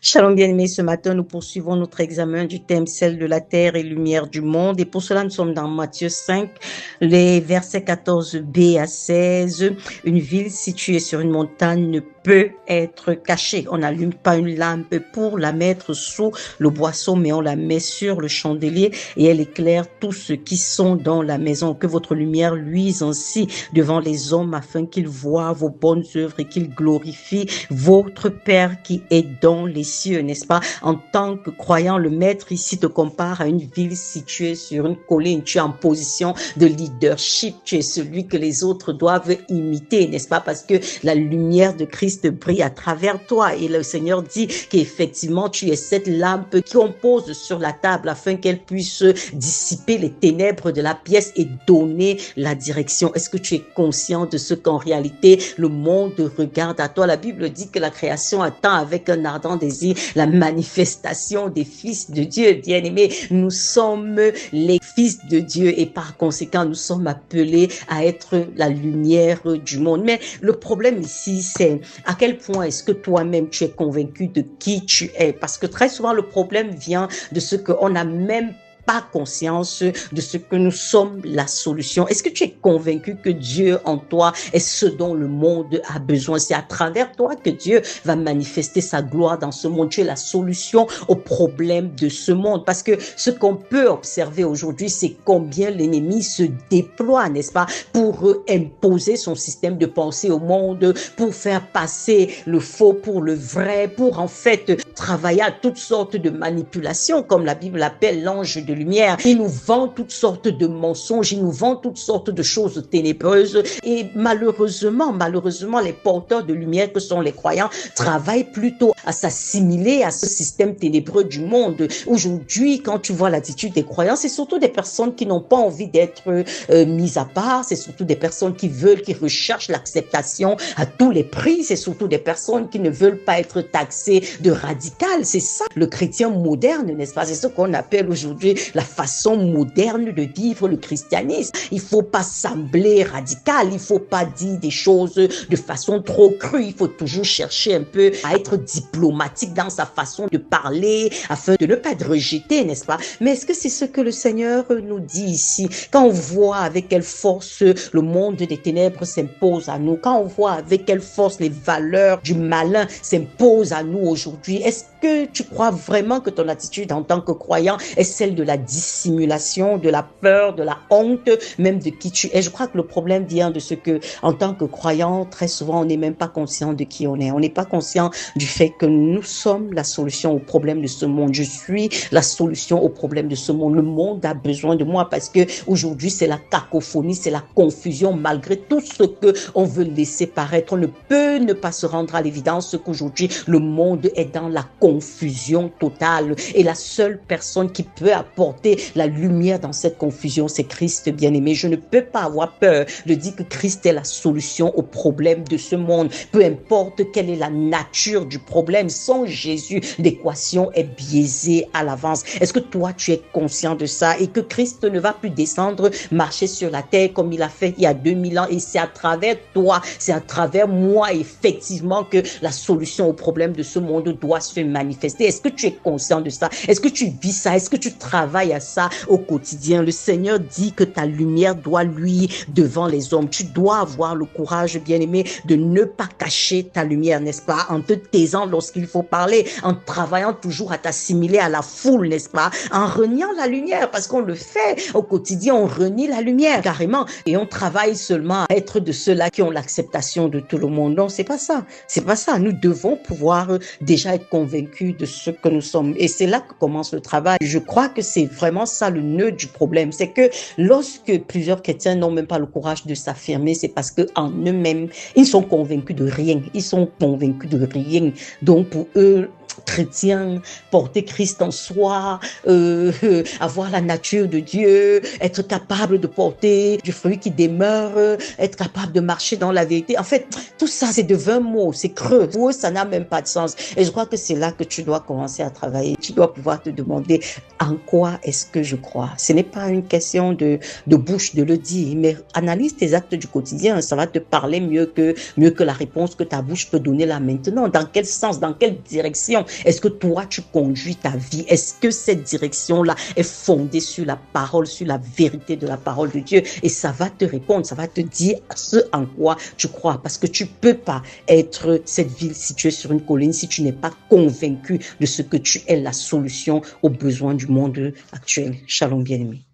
Shalom bien-aimés, ce matin nous poursuivons notre examen du thème Sel de la terre et lumière du monde, et pour cela nous sommes dans Matthieu 5, les versets 14b à 16. Une ville située sur une montagne ne peut être cachée. On n'allume pas une lampe pour la mettre sous le boisseau, mais on la met sur le chandelier et elle éclaire tous ceux qui sont dans la maison. Que votre lumière luise ainsi devant les hommes afin qu'ils voient vos bonnes œuvres et qu'ils glorifient votre Père qui est dans les cieux, n'est-ce pas? En tant que croyant, le maître ici te compare à une ville située sur une colline. Tu es en position de leadership. Tu es celui que les autres doivent imiter, n'est-ce pas? Parce que la lumière de Christ brille à travers toi. Et le Seigneur dit qu'effectivement, tu es cette lampe qu'on pose sur la table afin qu'elle puisse dissiper les ténèbres de la pièce et donner la direction. Est-ce que tu es conscient de ce qu'en réalité, le monde regarde à toi? La Bible dit que la création attend avec un ardent désir la manifestation des fils de Dieu. Bien-aimés, nous sommes les fils de Dieu et par conséquent, nous sommes appelés à être la lumière du monde. Mais le problème ici, c'est à quel point est-ce que toi-même tu es convaincu de qui tu es? Parce que très souvent, le problème vient de ce qu'on n'a même pas conscience de ce que nous sommes la solution. Est-ce que tu es convaincu que Dieu en toi est ce dont le monde a besoin? C'est à travers toi que Dieu va manifester sa gloire dans ce monde. Tu es la solution aux problèmes de ce monde. Parce que ce qu'on peut observer aujourd'hui, c'est combien l'ennemi se déploie, n'est-ce pas, pour imposer son système de pensée au monde, pour faire passer le faux pour le vrai, pour en fait travailler à toutes sortes de manipulations, comme la Bible appelle l'ange de lumière. Il nous vend toutes sortes de mensonges, il nous vend toutes sortes de choses ténébreuses et malheureusement, les porteurs de lumière que sont les croyants travaillent plutôt à s'assimiler à ce système ténébreux du monde. Aujourd'hui, quand tu vois l'attitude des croyants, c'est surtout des personnes qui n'ont pas envie d'être mises à part, c'est surtout des personnes qui recherchent l'acceptation à tous les prix, c'est surtout des personnes qui ne veulent pas être taxées de radical. C'est ça le chrétien moderne, n'est-ce pas? C'est ce qu'on appelle aujourd'hui la façon moderne de vivre le christianisme. Il faut pas sembler radical, il faut pas dire des choses de façon trop crue, il faut toujours chercher un peu à être diplomatique dans sa façon de parler afin de ne pas être rejeté, n'est-ce pas? Mais est-ce que c'est ce que le Seigneur nous dit ici? Quand on voit avec quelle force le monde des ténèbres s'impose à nous, quand on voit avec quelle force les valeurs du malin s'imposent à nous aujourd'hui, est-ce que tu crois vraiment que ton attitude en tant que croyant est celle de la dissimulation, de la peur, de la honte, même de qui tu es? Je crois que le problème vient de ce que, en tant que croyant, très souvent, on n'est même pas conscient de qui on est. On n'est pas conscient du fait que nous sommes la solution au problème de ce monde. Je suis la solution au problème de ce monde. Le monde a besoin de moi parce que aujourd'hui, c'est la cacophonie, c'est la confusion malgré tout ce que on veut laisser paraître. On ne peut ne pas se rendre à l'évidence qu'aujourd'hui, le monde est dans la confusion totale et la seule personne qui peut apporter la lumière dans cette confusion, c'est Christ bien-aimé. Je ne peux pas avoir peur de dire que Christ est la solution au problème de ce monde. Peu importe quelle est la nature du problème, sans Jésus, l'équation est biaisée à l'avance. Est-ce que toi, tu es conscient de ça et que Christ ne va plus descendre, marcher sur la terre comme il a fait il y a 2000 ans et c'est à travers toi, c'est à travers moi, effectivement, que la solution au problème de ce monde doit se manifester. Est-ce que tu es conscient de ça? Est-ce que tu vis ça? Est-ce que tu travailles à ça au quotidien? Le Seigneur dit que ta lumière doit luire devant les hommes. Tu dois avoir le courage, bien-aimé, de ne pas cacher ta lumière, n'est-ce pas? En te taisant lorsqu'il faut parler, en travaillant toujours à t'assimiler à la foule, n'est-ce pas? En reniant la lumière, parce qu'on le fait au quotidien, on renie la lumière carrément et on travaille seulement à être de ceux-là qui ont l'acceptation de tout le monde. Non, c'est pas ça. C'est pas ça. Nous devons pouvoir déjà être convaincus de ce que nous sommes. Et c'est là que commence le travail. Je crois que c'est vraiment ça le nœud du problème. C'est que lorsque plusieurs chrétiens n'ont même pas le courage de s'affirmer, c'est parce que en eux-mêmes, ils sont convaincus de rien. Ils sont convaincus de rien. Donc pour eux, chrétien, porter Christ en soi, avoir la nature de Dieu, être capable de porter du fruit qui demeure, être capable de marcher dans la vérité. En fait, tout ça, c'est de vains mots, c'est creux. Pour eux, ça n'a même pas de sens. Et je crois que c'est là que tu dois commencer à travailler. Tu dois pouvoir te demander en quoi est-ce que je crois. Ce n'est pas une question de bouche de le dire, mais analyse tes actes du quotidien. Ça va te parler mieux que la réponse que ta bouche peut donner là maintenant. Dans quel sens, dans quelle direction est-ce que toi tu conduis ta vie? Est-ce que cette direction-là est fondée sur la parole, sur la vérité de la parole de Dieu? Et ça va te répondre, ça va te dire ce en quoi tu crois. Parce que tu peux pas être cette ville située sur une colline si tu n'es pas convaincu de ce que tu es la solution aux besoins du monde actuel. Shalom bien-aimé.